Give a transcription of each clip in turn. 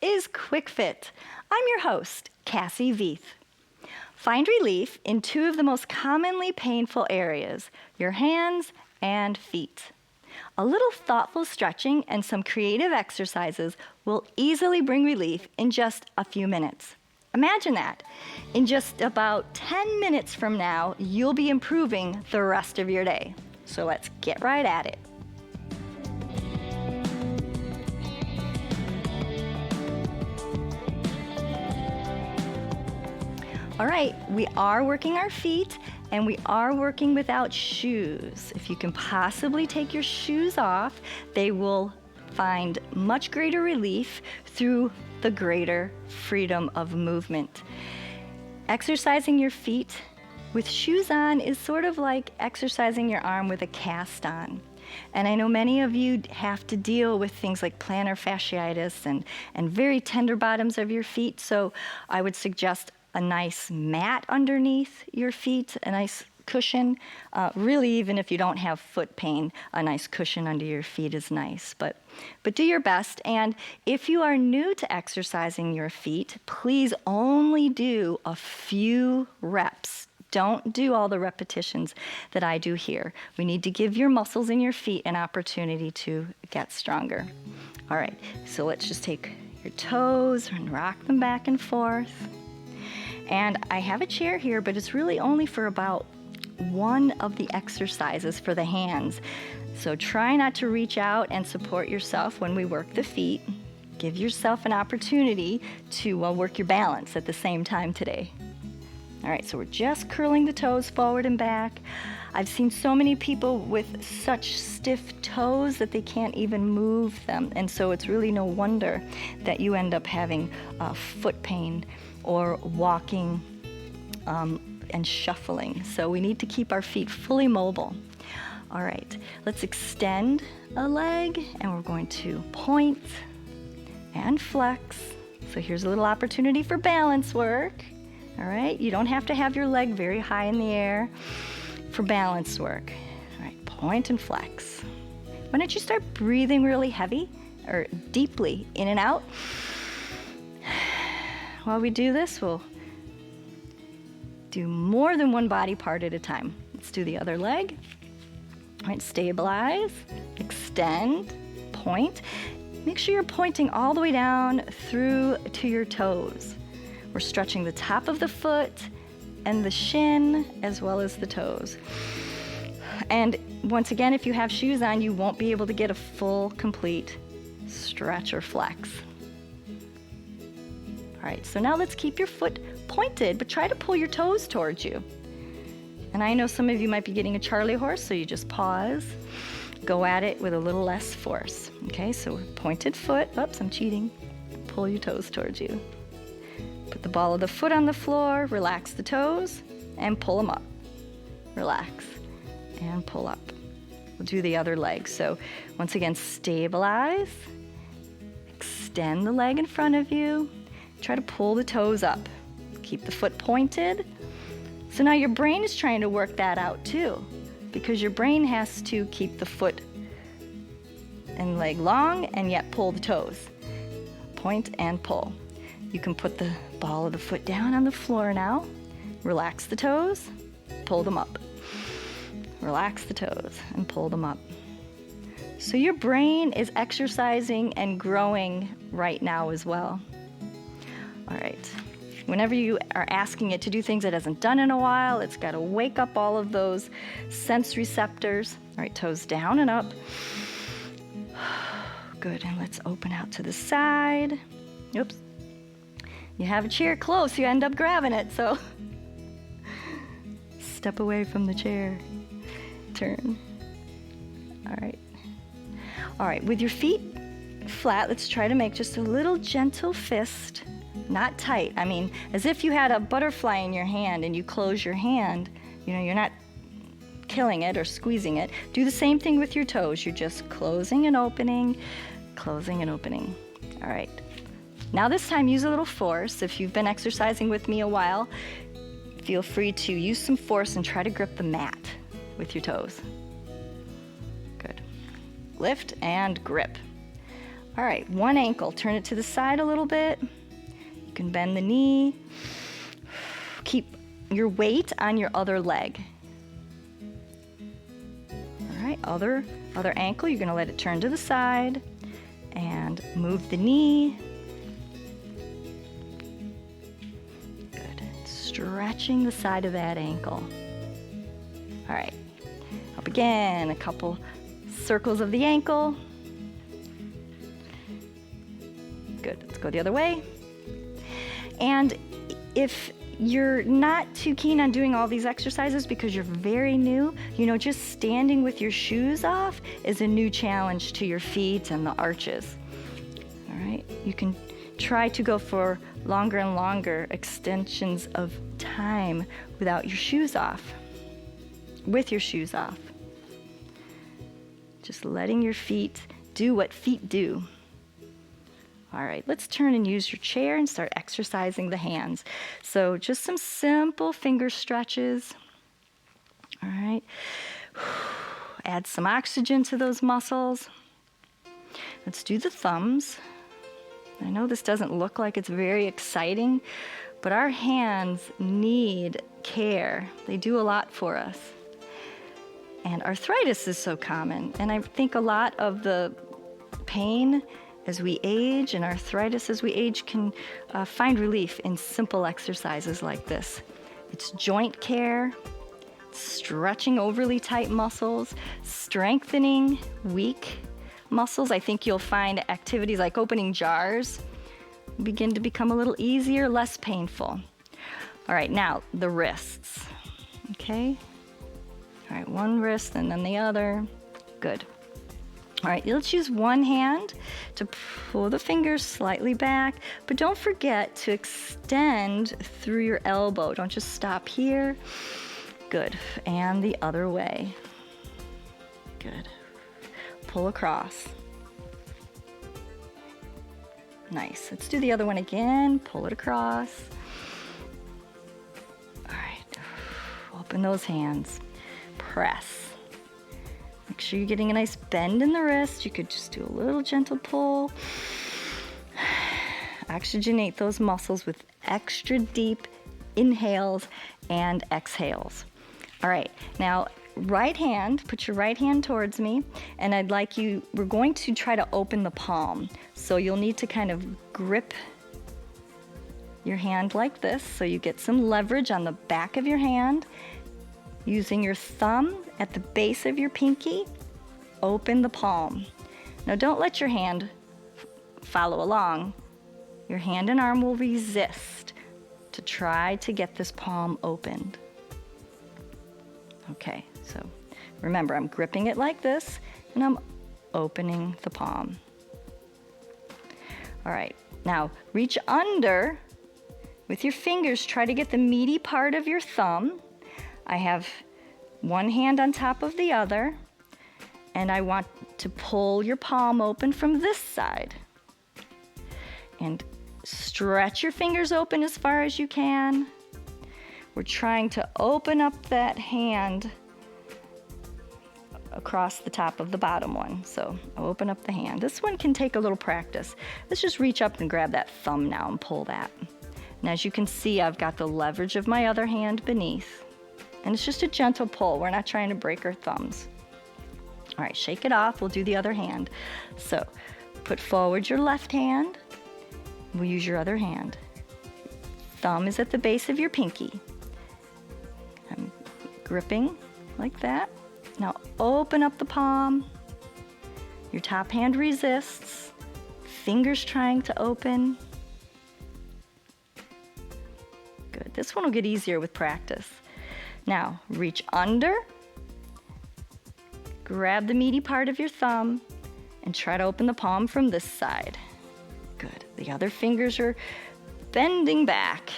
is Quick Fit. I'm your host, Cassie Veith. Find relief in two of the most commonly painful areas, your hands and feet. A little thoughtful stretching and some creative exercises will easily bring relief in just a few minutes. Imagine that. In just about 10 minutes from now, you'll be improving the rest of your day. So let's get right at it. All right, we are working our feet and we are working without shoes. If you can possibly take your shoes off, they will find much greater relief through the greater freedom of movement. Exercising your feet with shoes on is sort of like exercising your arm with a cast on. And I know many of you have to deal with things like plantar fasciitis and very tender bottoms of your feet, so I would suggest a nice mat underneath your feet, a nice cushion. Really, even if you don't have foot pain, a nice cushion under your feet is nice. But do your best. And if you are new to exercising your feet, please only do a few reps. Don't do all the repetitions that I do here. We need to give your muscles in your feet an opportunity to get stronger. All right, so let's just take your toes and rock them back and forth. And I have a chair here, but it's really only for about one of the exercises for the hands. So try not to reach out and support yourself when we work the feet. Give yourself an opportunity to work your balance at the same time today. All right, so we're just curling the toes forward and back. I've seen so many people with such stiff toes that they can't even move them. And so it's really no wonder that you end up having foot pain or walking and shuffling. So we need to keep our feet fully mobile. All right, let's extend a leg and we're going to point and flex. So here's a little opportunity for balance work. All right, you don't have to have your leg very high in the air for balance work. All right, point and flex. Why don't you start breathing really heavy or deeply in and out? While we do this, we'll do more than one body part at a time. Let's do the other leg. All right, stabilize, extend, point. Make sure you're pointing all the way down through to your toes. We're stretching the top of the foot and the shin as well as the toes. And once again, if you have shoes on, you won't be able to get a full, complete stretch or flex. All right, so now let's keep your foot pointed, but try to pull your toes towards you. And I know some of you might be getting a Charlie horse, so you just pause, go at it with a little less force. Okay, so pointed foot, oops, I'm cheating. Pull your toes towards you. Put the ball of the foot on the floor, relax the toes, and pull them up. Relax, and pull up. We'll do the other leg. So once again, stabilize, extend the leg in front of you, try to pull the toes up. Keep the foot pointed. So now your brain is trying to work that out too, because your brain has to keep the foot and leg long and yet pull the toes. Point and pull. You can put the ball of the foot down on the floor now. Relax the toes, pull them up. Relax the toes and pull them up. So your brain is exercising and growing right now as well. All right. Whenever you are asking it to do things it hasn't done in a while, it's got to wake up all of those sense receptors. All right, toes down and up. Good, and let's open out to the side. Oops. You have a chair close, you end up grabbing it, so step away from the chair. Turn. All right. All right, with your feet flat, let's try to make just a little gentle fist. Not tight. I mean, as if you had a butterfly in your hand and you close your hand, you know, you're not killing it or squeezing it. Do the same thing with your toes. You're just closing and opening, closing and opening. All right. Now this time, use a little force. If you've been exercising with me a while, feel free to use some force and try to grip the mat with your toes. Good. Lift and grip. All right, one ankle, turn it to the side a little bit. You can bend the knee. Keep your weight on your other leg. All right, other ankle, you're gonna let it turn to the side and move the knee. Good, stretching the side of that ankle. All right, up again, a couple circles of the ankle. Good, let's go the other way. And if you're not too keen on doing all these exercises because you're very new, just standing with your shoes off is a new challenge to your feet and the arches. All right, you can try to go for longer and longer extensions of time without your shoes off, with your shoes off. Just letting your feet do what feet do. All right, let's turn and use your chair and start exercising the hands. So just some simple finger stretches. All right, add some oxygen to those muscles. Let's do the thumbs. I know this doesn't look like it's very exciting, but our hands need care. They do a lot for us. And arthritis is so common, and I think a lot of the pain as we age and arthritis as we age can find relief in simple exercises like this. It's joint care, stretching overly tight muscles, strengthening weak muscles. I think you'll find activities like opening jars begin to become a little easier, less painful. All right, now the wrists, okay? All right, one wrist and then the other. Good. All right, let's use one hand to pull the fingers slightly back, but don't forget to extend through your elbow. Don't just stop here. Good, and the other way. Good. Pull across. Nice, let's do the other one again. Pull it across. All right, open those hands. Press. Make sure you're getting a nice bend in the wrist. You could just do a little gentle pull. Oxygenate those muscles with extra deep inhales and exhales. All right, now right hand, put your right hand towards me, and we're going to try to open the palm. So you'll need to kind of grip your hand like this so you get some leverage on the back of your hand. Using your thumb at the base of your pinky, open the palm. Now don't let your hand follow along. Your hand and arm will resist to try to get this palm opened. Okay, so remember, I'm gripping it like this and I'm opening the palm. All right, now reach under with your fingers, try to get the meaty part of your thumb. I have one hand on top of the other, and I want to pull your palm open from this side. And stretch your fingers open as far as you can. We're trying to open up that hand across the top of the bottom one. So I'll open up the hand. This one can take a little practice. Let's just reach up and grab that thumb now and pull that. And as you can see, I've got the leverage of my other hand beneath. And it's just a gentle pull. We're not trying to break our thumbs. All right, shake it off. We'll do the other hand. So put forward your left hand. We'll use your other hand. Thumb is at the base of your pinky. I'm gripping like that. Now open up the palm. Your top hand resists. Fingers trying to open. Good. This one will get easier with practice. Now, reach under, grab the meaty part of your thumb, and try to open the palm from this side. Good. The other fingers are bending back.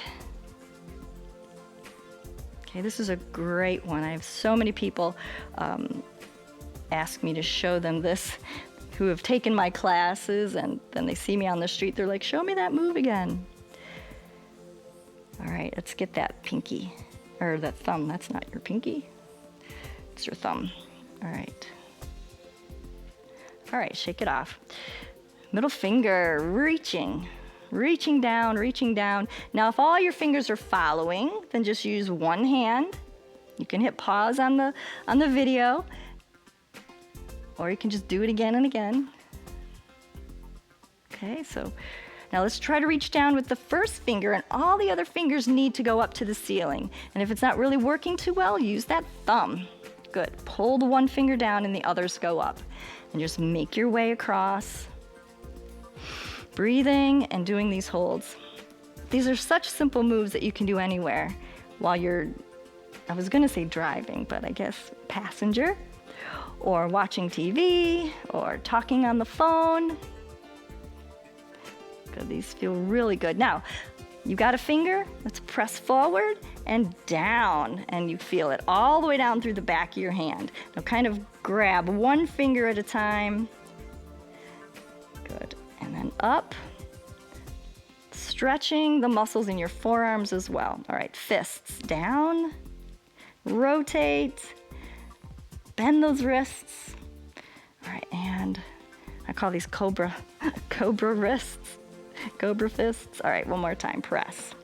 Okay, this is a great one. I have so many people ask me to show them this who have taken my classes, and then they see me on the street. They're like, show me that move again. All right, let's get that pinky. Or that thumb, that's not your pinky. It's your thumb. All right. All right, shake it off. Middle finger, reaching down, reaching down. Now, if all your fingers are following, then just use one hand. You can hit pause on the video, or you can just do it again and again. Okay, so now let's try to reach down with the first finger, and all the other fingers need to go up to the ceiling. And if it's not really working too well, use that thumb. Good. Pull the one finger down and the others go up. And just make your way across. Breathing and doing these holds. These are such simple moves that you can do anywhere while you're, I was gonna say driving, but I guess passenger, or watching TV, or talking on the phone. Good, these feel really good. Now, you got a finger? Let's press forward and down, and you feel it all the way down through the back of your hand. Now kind of grab one finger at a time. Good, and then up. Stretching the muscles in your forearms as well. All right, fists down, rotate, bend those wrists. All right, and I call these cobra wrists. Cobra fists. All right, one more time, press.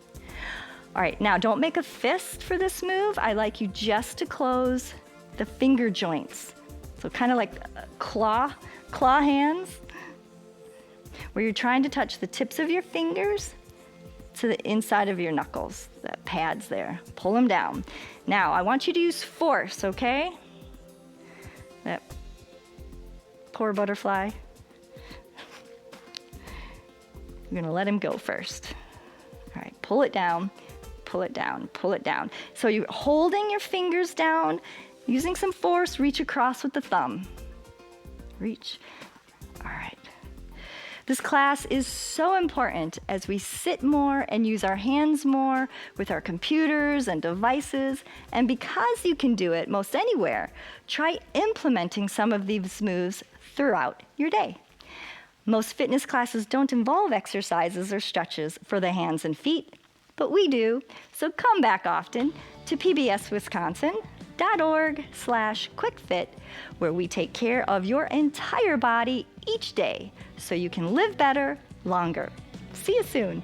All right, now don't make a fist for this move. I like you just to close the finger joints. So kind of like claw hands, where you're trying to touch the tips of your fingers to the inside of your knuckles, that pads there. Pull them down. Now, I want you to use force, okay? That poor butterfly. You're gonna let him go first. All right, pull it down, pull it down, pull it down. So you're holding your fingers down, using some force, reach across with the thumb. Reach. All right. This class is so important as we sit more and use our hands more with our computers and devices. And because you can do it most anywhere, try implementing some of these moves throughout your day. Most fitness classes don't involve exercises or stretches for the hands and feet, but we do. So come back often to pbswisconsin.org/quickfit, where we take care of your entire body each day so you can live better, longer. See you soon.